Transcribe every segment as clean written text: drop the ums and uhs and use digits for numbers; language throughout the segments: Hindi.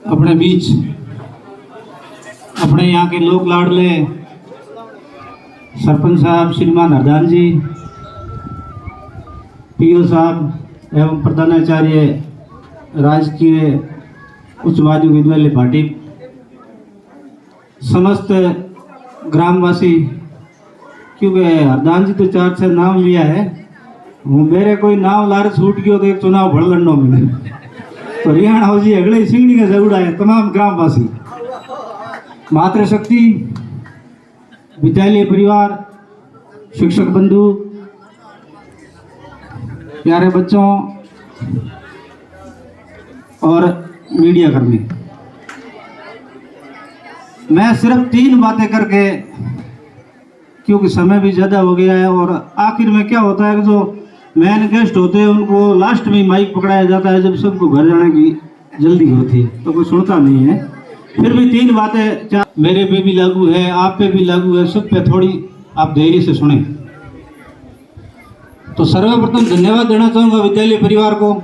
अपने बीच अपने यहाँ के लोक लाडले सरपंच साहब श्रीमान हरदान जी, पीओ साहब एवं प्रधानाचार्य राजकीय उच्च माध्यमिक विद्यालय भाटी, समस्त ग्रामवासी, क्योंकि हरदान जी तो 4-6 नाम लिया है, वो मेरे कोई नाम लार छूट गयो तो एक चुनाव भड़ लड़नो मिले तो रिहान हो जी अगले सिंगड़ी का जरूर आए। तमाम ग्रामवासी, मातृशक्ति, विद्यालय परिवार, शिक्षक बंधु, प्यारे बच्चों और मीडिया कर्मी, मैं सिर्फ 3 बातें करके, क्योंकि समय भी ज़्यादा हो गया है और आखिर में क्या होता है कि जो मेन गेस्ट होते हैं उनको लास्ट में माइक पकड़ाया जाता है जब सबको घर जाने की जल्दी होती है तो कोई सुनता नहीं है। फिर भी 3 बातें मेरे पे भी लागू है, आप पे भी लागू है, सब पे थोड़ी आप धैर्य से सुने। तो सर्वप्रथम धन्यवाद देना चाहूँगा विद्यालय परिवार को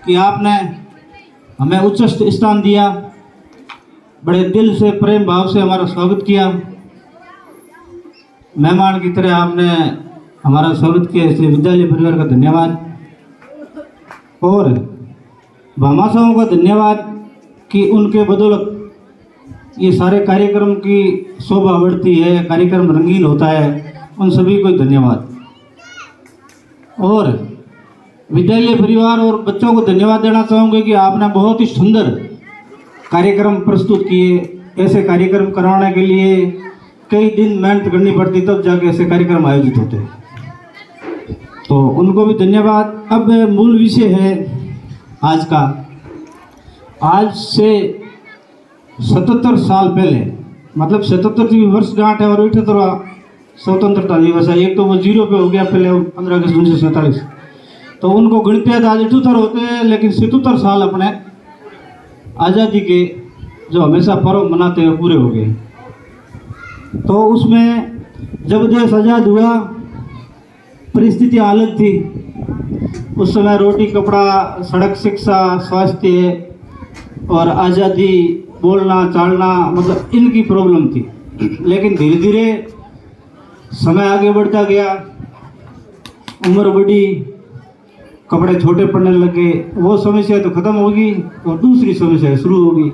कि आपने हमें उच्च स्थान दिया, बड़े दिल से प्रेम भाव से हमारा स्वागत किया, मेहमान की तरह आपने हमारा स्वागत किया, इसलिए विद्यालय परिवार का धन्यवाद। और भामाशाहों का धन्यवाद कि उनके बदौलत ये सारे कार्यक्रम की शोभा बढ़ती है, कार्यक्रम रंगीन होता है, उन सभी को धन्यवाद। और विद्यालय परिवार और बच्चों को धन्यवाद देना चाहूँगा कि आपने बहुत ही सुंदर कार्यक्रम प्रस्तुत किए। ऐसे कार्यक्रम कराने के लिए कई दिन मेहनत करनी पड़ती, तब जाके ऐसे कार्यक्रम आयोजित होते हैं, तो उनको भी धन्यवाद। अब मूल विषय है आज का। आज से 77 साल पहले, मतलब 77वीं वर्षगांठ है और 78वां स्वतंत्रता दिवस है। एक तो वो 0 पे हो गया पहले 15 अगस्त 1947, तो उनको गिनते हैं आज 78 होते हैं, लेकिन 77 साल अपने आज़ादी के जो हमेशा पर्व मनाते हैं पूरे हो गए। तो उसमें जब देश आज़ाद हुआ परिस्थितियाँ अलग थी। उस समय रोटी कपड़ा, सड़क, शिक्षा, स्वास्थ्य और आज़ादी, बोलना चालना, मतलब इनकी प्रॉब्लम थी। लेकिन धीरे धीरे समय आगे बढ़ता गया, उम्र बढ़ी, कपड़े छोटे पड़ने लगे, वो समस्या तो खत्म होगी और दूसरी समस्या शुरू होगी।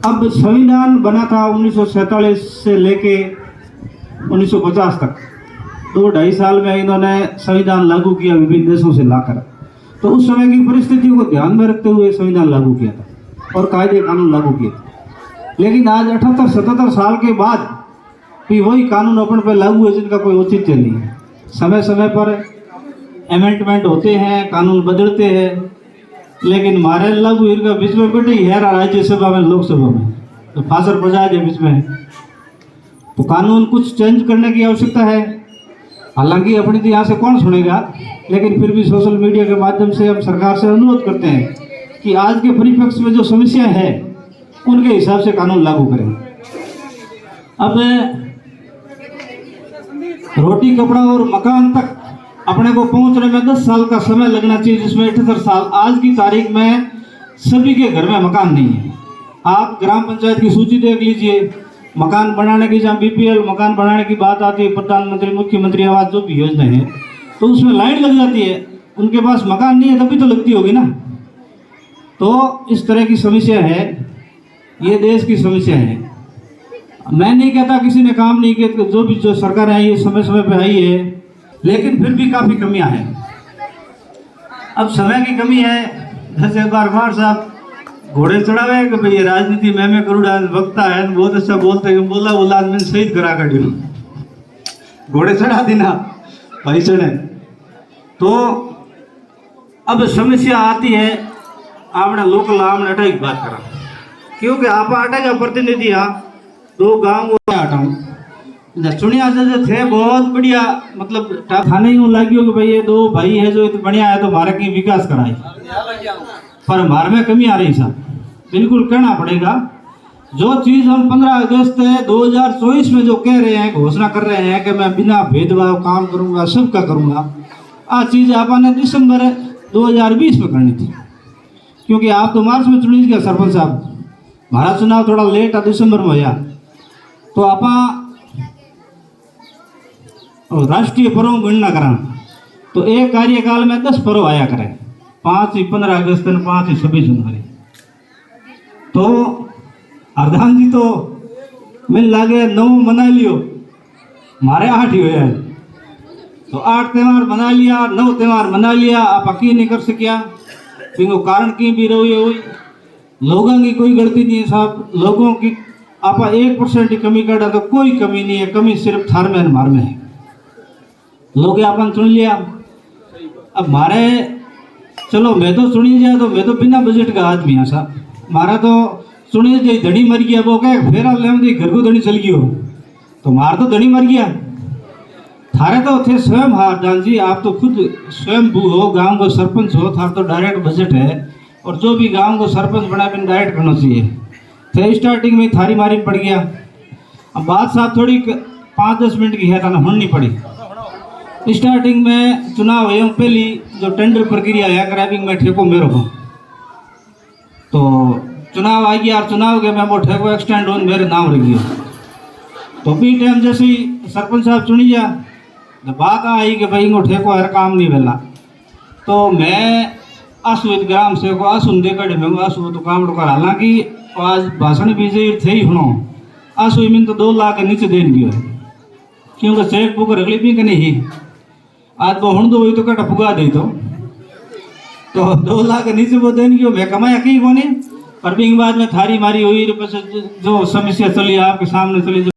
अब संविधान बना था 1947 से लेके 1950 तक, 2-2.5 साल में इन्होंने संविधान लागू किया विभिन्न देशों से लाकर। तो उस समय की परिस्थितियों को ध्यान में रखते हुए संविधान लागू किया था और कायदे कानून लागू किए थे। लेकिन आज 78-77 साल के बाद भी वही कानून अपन पर लागू है जिनका कोई औचित्य नहीं है। समय समय पर अमेंडमेंट होते हैं, कानून बदलते हैं, लेकिन हमारे लागू इनका बीच में बैठे ही है राज्यसभा में, लोकसभा में, तो फासर बजा दे बीच में। तो कानून कुछ चेंज करने की आवश्यकता है। हालांकि अपनी तो यहाँ से कौन सुनेगा, लेकिन फिर भी सोशल मीडिया के माध्यम से हम सरकार से अनुरोध करते हैं कि आज के परिप्रेक्ष्य में जो समस्या है उनके हिसाब से कानून लागू करें। अब रोटी कपड़ा और मकान तक अपने को पहुंचने में 10 साल का समय लगना चाहिए, जिसमें 78 साल आज की तारीख में सभी के घर में मकान नहीं है। आप ग्राम पंचायत की सूची देख लीजिए, मकान बनाने की, जहाँ बीपीएल मकान बनाने की बात आती है, प्रधानमंत्री मुख्यमंत्री आवास जो भी योजना है, तो उसमें लाइन लग जाती है, उनके पास मकान नहीं है तभी तो लगती होगी ना। तो इस तरह की समस्या है, ये देश की समस्या है। मैं नहीं कहता किसी ने काम नहीं किया, जो सरकार आई है समय समय पर आई है, लेकिन फिर भी काफ़ी कमियां हैं। अब समय की कमी है। जैसे एक बार कुमार साहब घोड़े चढ़ावे कि भाई ये राजनीति में करूड़ा वक्ता है, बहुत अच्छा बोलते हैं, बोला मैंने शहीद करा कर दियो, घोड़े चढ़ा देना भाई चढ़े। तो अब समस्या आती है, आपने लोकल आपने अटैक की बात करा, क्योंकि आप अटैक का प्रतिनिधि 2 गाँव को हटाऊँ चुनिया से थे, बहुत बढ़िया, मतलब थाने यूँ लगी हो कि भाई ये 2 भाई है जो इतना बढ़िया है तो हमारे की विकास कराए, पर हमारे में कमी आ रही साहब। बिल्कुल कहना पड़ेगा, जो चीज़ हम 15 अगस्त 2024 में जो कह रहे हैं, घोषणा कर रहे हैं कि मैं बिना भेदभाव काम करूंगा, सबका करूंगा, आ चीज़ आपने दिसंबर 2020 में करनी थी। क्योंकि आप तो मार्च में चुनी गया सरपंच साहब, हमारा चुनाव थोड़ा लेट है, दिसंबर में होया, तो आप राष्ट्रीय पर्व गणना करा तो एक कार्यकाल में 10 पर्व आया करे, 5 ही 15 अगस्त, 5 ही 26 जनवरी। तो अर्धान जी तो मिल लागे 9 मना लियो, मारे 8 ही हुआ है, तो 8 त्यौहार मना लिया, 9 त्यौहार मना लिया, आप अकी नहीं कर सकिया, क्योंकि कारण की भी रही हुई लोगों की कोई गलती नहीं है साहब, लोगों की आप 1% की कमी कर तो कोई कमी नहीं है, कमी सिर्फ थार में मार में है। लोग अपन सुन लिया, अब मारे चलो मैं तो सुनी जाए तो मैं तो बिना बजट का आदमी है साहब, मारा तो सुनी जाए धनी मर गया, वो कहे फेरा ले घर को धनी चल गई हो, तो मार तो धनी मर गया, थारे तो थे स्वयं हारदान जी, आप तो खुद स्वयं भू हो, गांव को सरपंच हो, थार तो डायरेक्ट बजट है, और जो भी गांव को सरपंच बना बिन डायरेक्ट करना चाहिए, थे स्टार्टिंग में थारी मारी पड़ गया। अब बात साहब थोड़ी 5-10 मिनट की है, था ना होनी पड़ी। स्टार्टिंग में चुनाव है, पहली जो टेंडर प्रक्रिया है ग्रैबिंग में ठेको मेरे को, तो चुनाव आ गया, चुनाव के मैं वो ठेको एक्सटेंड होन मेरे नाम रख गया, तो भी टाइम जैसे ही सरपंच साहब चुनी जा, जब बात आई कि भाई इनको ठेको हर काम नहीं मिला, तो मैं आसू ग्राम से को आसू देकर मैं आसू तो काम कर, हालांकि आज भाषण भी जे थे ही सुनो, आसू में तो 2 लाख के नीचे देन गयो है, क्योंकि चेक बुक रख ली भी कि नहीं, आज वो हूँ तो वही तो कटा पुगा दे तो 2 लाख के नीचे वो देन गयो, मैं कमाया कहीं को नहीं, पर भी बाद में थारी मारी हुई, जो समस्या चली आपके सामने चली।